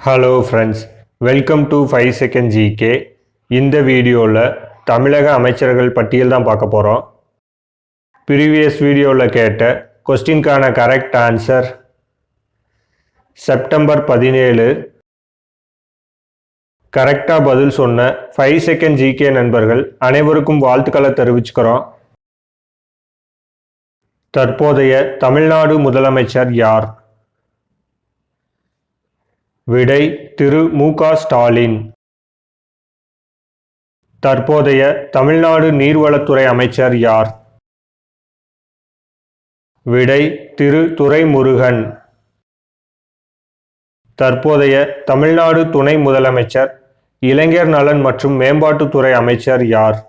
Hello friends, welcome to 5 second GK. இந்த வீடியோவில் தமிழக அமைச்சர்கள் பட்டியல் தான் பார்க்க போகிறோம். ப்ரீவியஸ் வீடியோவில் கேட்ட கொஸ்டின்கான கரெக்ட் ஆன்சர் செப்டம்பர் 17. கரெக்டாக பதில் சொன்ன 5 செகண்ட் ஜிகே நண்பர்கள் அனைவருக்கும் வாழ்த்துக்களை தெரிவிச்சுக்கிறோம். தற்போதைய தமிழ்நாடு முதலமைச்சர் யார்? விடை திரு மு.க. ஸ்டாலின். தற்போதைய தமிழ்நாடு நீர்வளத்துறை அமைச்சர் யார்? விடை திரு துரைமுருகன். தற்போதைய தமிழ்நாடு துணை முதலமைச்சர் இளைஞர் நலன் மற்றும் மேம்பாட்டுத்துறை அமைச்சர் யார்?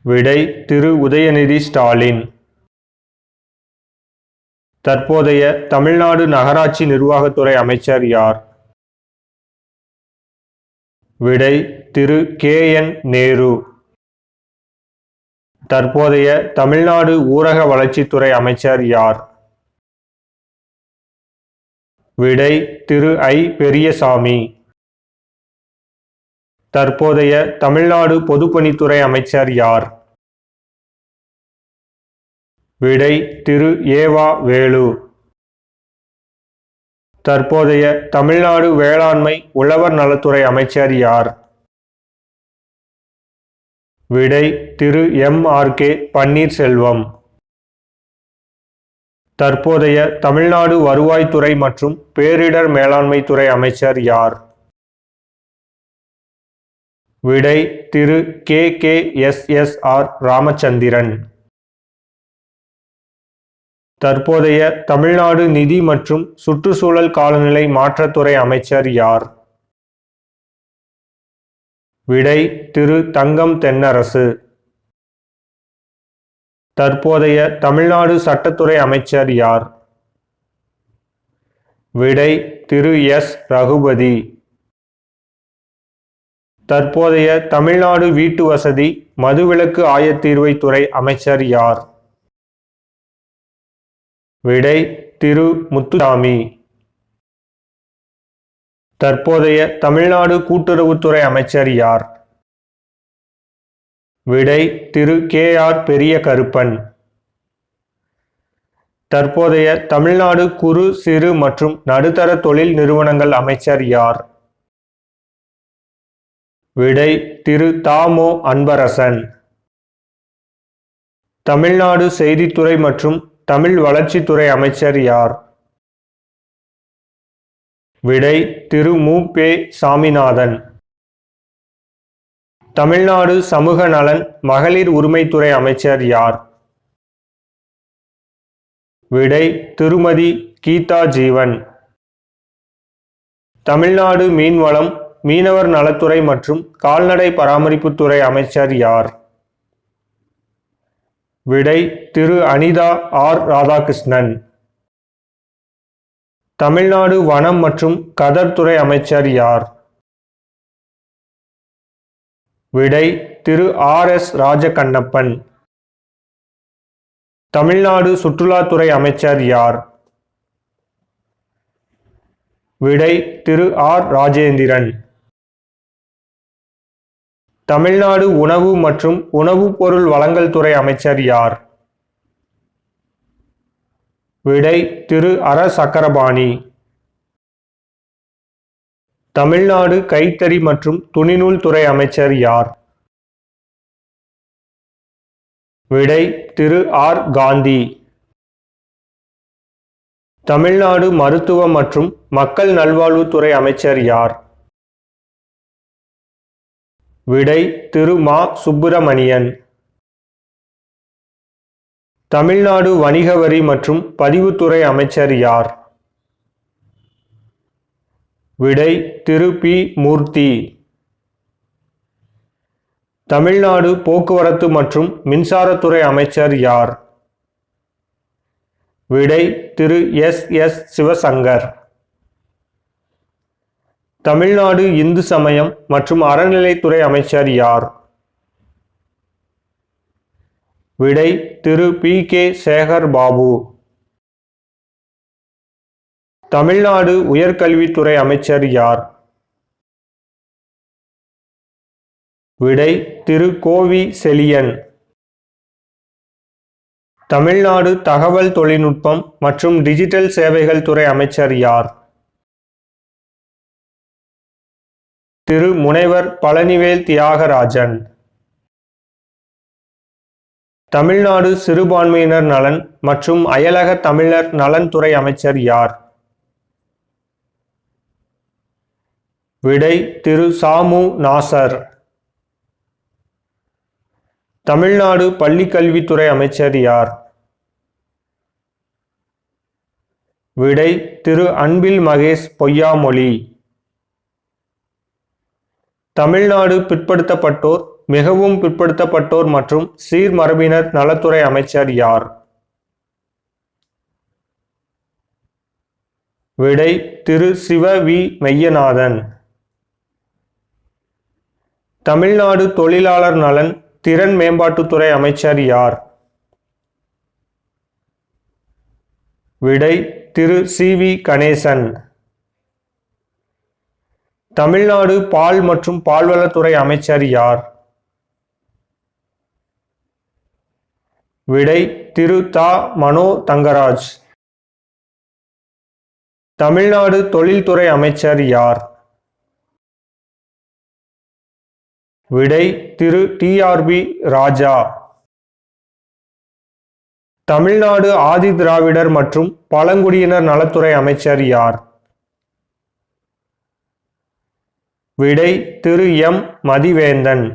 விடை திரு உதயநிதி ஸ்டாலின். தற்போதைய தமிழ்நாடு நகராட்சி நிர்வாகத்துறை அமைச்சர் யார்? விடை திரு கே.என். நேரு. தற்போதைய தமிழ்நாடு ஊரக வளர்ச்சித்துறை அமைச்சர் யார்? விடை திரு ஐ. பெரியசாமி. தற்போதைய தமிழ்நாடு பொதுப்பணித்துறை அமைச்சர் யார்? விடை திரு ஏவா வேலு. தற்போதைய தமிழ்நாடு வேளாண்மை உழவர் நலத்துறை அமைச்சர் யார்? விடை திரு எம்.ஆர்.கே. பன்னீர்செல்வம். தற்போதைய தமிழ்நாடு வருவாய்த்துறை மற்றும் பேரிடர் மேலாண்மை துறை அமைச்சர் யார்? விடை திரு கே.எஸ்.எஸ்.ஆர். ராமச்சந்திரன். தற்போதைய தமிழ்நாடு நிதி மற்றும் சுற்றுச்சூழல் காலநிலை மாற்றத்துறை அமைச்சர் யார்? விடை திரு தங்கம் தென்னரசு. தற்போதைய தமிழ்நாடு சட்டத்துறை அமைச்சர் யார்? விடை திரு எஸ். ரகுபதி. தற்போதைய தமிழ்நாடு வீட்டு வசதி மதுவிலக்கு ஆயத்தீர்வைத்துறை அமைச்சர் யார்? விடை திரு முத்துசாமி. தற்போதைய தமிழ்நாடு கூட்டுறவுத்துறை அமைச்சர் யார்? விடை திரு கே.ஆர். பெரிய கருப்பன். தற்போதைய தமிழ்நாடு குறு சிறு மற்றும் நடுத்தர தொழில் நிறுவனங்கள் அமைச்சர் யார்? விடை திரு தா.மோ. அன்பரசன். தமிழ்நாடு செய்தித்துறை மற்றும் தமிழ் வளர்ச்சித்துறை அமைச்சர் யார்? விடை திரு மு. பெ. சாமிநாதன். தமிழ்நாடு சமூக நலன் மகளிர் உரிமைத்துறை அமைச்சர் யார்? விடை திருமதி கீதா ஜீவன். தமிழ்நாடு மீன்வளம் மீனவர் நலத்துறை மற்றும் கால்நடை பராமரிப்புத்துறை அமைச்சர் யார்? விடை திரு அனிதா ஆர். ராதாகிருஷ்ணன். தமிழ்நாடு வனம் மற்றும் கதர் துறை அமைச்சர் யார்? விடை திரு ஆர்.எஸ். ராஜகண்ணப்பன். தமிழ்நாடு சுற்றுலாத்துறை அமைச்சர் யார்? விடை திரு ஆர். ராஜேந்திரன். தமிழ்நாடு உணவு மற்றும் உணவுப் பொருள் வழங்கல் துறை அமைச்சர் யார்? விடை திரு அர. சக்கரபாணி. தமிழ்நாடு கைத்தறி மற்றும் துணிநூல் துறை அமைச்சர் யார்? விடை திரு ஆர். காந்தி. தமிழ்நாடு மருத்துவ மற்றும் மக்கள் நல்வாழ்வுத்துறை அமைச்சர் யார்? விடை திரு மா. சுப்பிரமணியன். தமிழ்நாடு வணிக வரி மற்றும் பதிவுத்துறை அமைச்சர் யார்? விடை திரு பி. மூர்த்தி. தமிழ்நாடு போக்குவரத்து மற்றும் மின்சாரத்துறை அமைச்சர் யார்? விடை திரு எஸ்.எஸ். சிவசங்கர். தமிழ்நாடு இந்து சமயம் மற்றும் அறநிலைத்துறை அமைச்சர் யார்? விடை திரு பி. கே. சேகர் பாபு. தமிழ்நாடு உயர்கல்வித்துறை அமைச்சர் யார்? விடை திரு கோவி செழியன். தமிழ்நாடு தகவல் தொழில்நுட்பம் மற்றும் டிஜிட்டல் சேவைகள் துறை அமைச்சர் யார்? திரு முனைவர் பழனிவேல் தியாகராஜன். தமிழ்நாடு சிறுபான்மையினர் நலன் மற்றும் அயலக தமிழர் நலன் துறை அமைச்சர் யார்? விடை திரு சாமு நாசர். தமிழ்நாடு பள்ளிக்கல்வித்துறை அமைச்சர் யார்? விடை திரு அன்பில் மகேஷ் பொய்யாமொழி. தமிழ்நாடு பிற்படுத்தப்பட்டோர், மிகவும் பிற்படுத்தப்பட்டோர் மற்றும் சீர்மரபினர் நலத்துறை அமைச்சர் யார்? விடை திரு சிவ வி மெய்யநாதன். தமிழ்நாடு தொழிலாளர் நலன் திறன் மேம்பாட்டுத்துறை அமைச்சர் யார்? விடை திரு சி வி கணேசன். தமிழ்நாடு பால் மற்றும் பால்வளத்துறை அமைச்சர் யார்? விடை திரு தா மனோ தங்கராஜ். தமிழ்நாடு தொழில்துறை அமைச்சர் யார்? விடை திரு டிஆர்பி ராஜா. தமிழ்நாடு ஆதி திராவிடர் மற்றும் பழங்குடியினர் நலத்துறை அமைச்சர் யார்? விடை திரு எம் மதிவேந்தன்.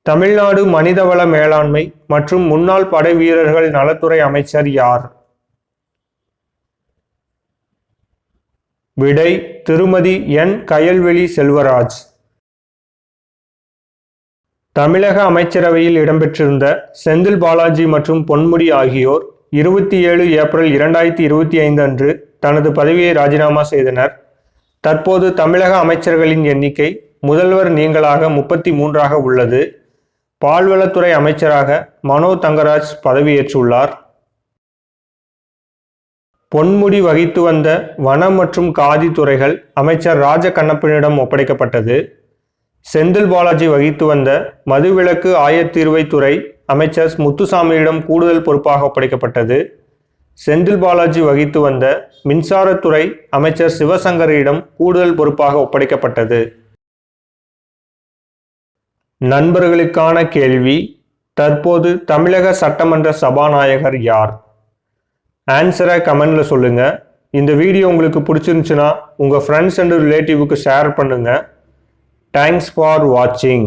தமிழ்நாடு மனிதவள மேலாண்மை மற்றும் முன்னாள் படை வீரர்கள் நலத்துறை அமைச்சர் யார்? விடை திருமதி என் கயல்வெளி செல்வராஜ். தமிழக அமைச்சரவையில் இடம்பெற்றிருந்த செந்தில் பாலாஜி மற்றும் பொன்முடி ஆகியோர் 27 ஏப்ரல் 2025 அன்று தனது பதவியை ராஜினாமா செய்தனர். தற்போது தமிழக அமைச்சர்களின் எண்ணிக்கை முதல்வர் நீங்களாக 33ஆக உள்ளது. பால்வளத்துறை அமைச்சராக மனோ தங்கராஜ் பதவியேற்றுள்ளார். பொன்முடி வகித்து வந்த வனம் மற்றும் காதி துறைகள் அமைச்சர் ராஜ கண்ணப்பனிடம் ஒப்படைக்கப்பட்டது. செந்தில் பாலாஜி வகித்து வந்த மதுவிலக்கு ஆயத்தீர்வை துறை அமைச்சர் முத்துசாமியிடம் கூடுதல் பொறுப்பாக ஒப்படைக்கப்பட்டது. செந்தில் பாலாஜி வகித்து வந்த மின்சாரத்துறை அமைச்சர் சிவசங்கரிடம் கூடுதல் பொறுப்பாக ஒப்படைக்கப்பட்டது. நண்பர்களுக்கான கேள்வி: தற்போது தமிழக சட்டமன்ற சபாநாயகர் யார்? ஆன்சரை கமெண்ட்ல சொல்லுங்க. இந்த வீடியோ உங்களுக்கு பிடிச்சிருந்துச்சுன்னா உங்க ஃப்ரெண்ட்ஸ் அண்ட் ரிலேட்டிவ்க்கு ஷேர் பண்ணுங்க. தேங்க்ஸ் ஃபார் வாட்சிங்.